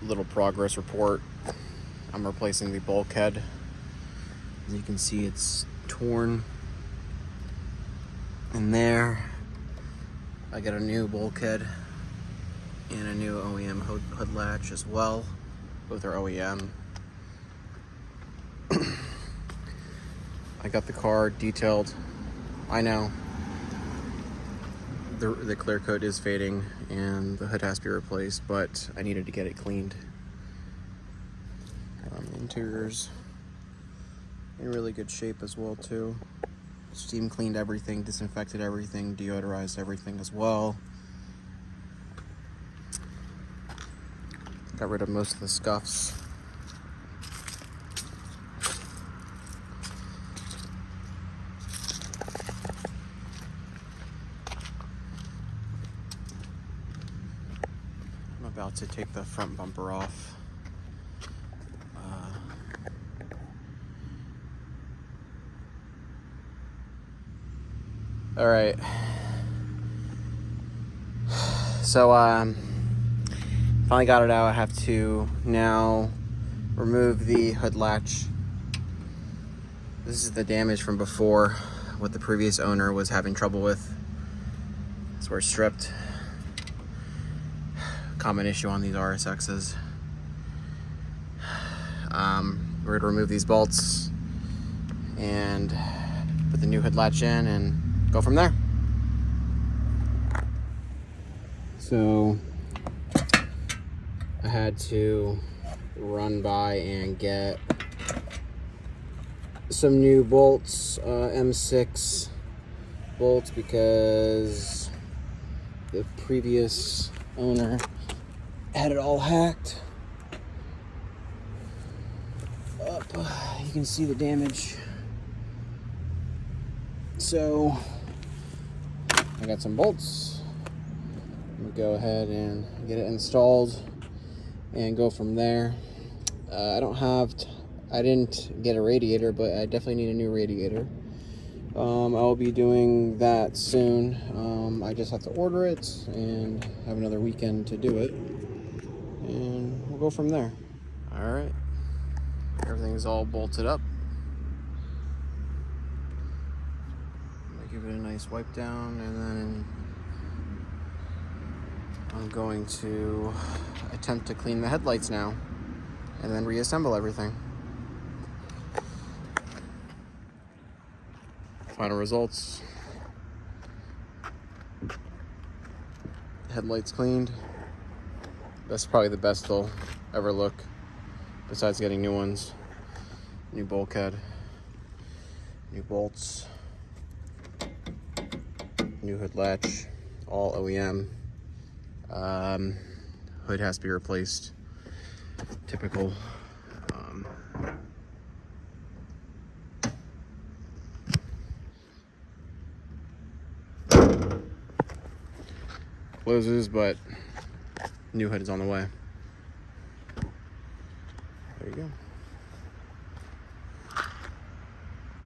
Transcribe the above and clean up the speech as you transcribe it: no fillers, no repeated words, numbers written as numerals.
little progress report. I'm replacing the bulkhead. As you can see, it's torn in there. I got a new bulkhead and a new OEM hood latch as well. Both are OEM. I got the car detailed. I know the clear coat is fading and the hood has to be replaced, but I needed to get it cleaned. Interior's in really good shape as well too. Steam cleaned everything, disinfected everything, deodorized everything as well. Got rid of most of the scuffs. I'm about to take the front bumper off. All right. So finally got it out. I have to now remove the hood latch. This is the damage from before, what the previous owner was having trouble with. It's where it's stripped. Common issue on these RSXs. We're gonna remove these bolts and put the new hood latch in and go from there. So I had to run by and get some new bolts, M6 bolts, because the previous owner had it all hacked up. You can see the damage. So I got some bolts. I'm gonna go ahead and get it installed and go from there. I didn't get a radiator, but I definitely need a new radiator. I'll be doing that soon. I just have to order it and have another weekend to do it, and we'll go from there. All right, everything's all bolted up. Give it a nice wipe down, and then I'm going to attempt to clean the headlights now and then reassemble everything. Final results. Headlights cleaned. That's probably the best they'll ever look, besides getting new ones. New bulkhead, new bolts, new hood latch, all OEM. Hood has to be replaced. Typical. Closes, but new hood is on the way. There you go.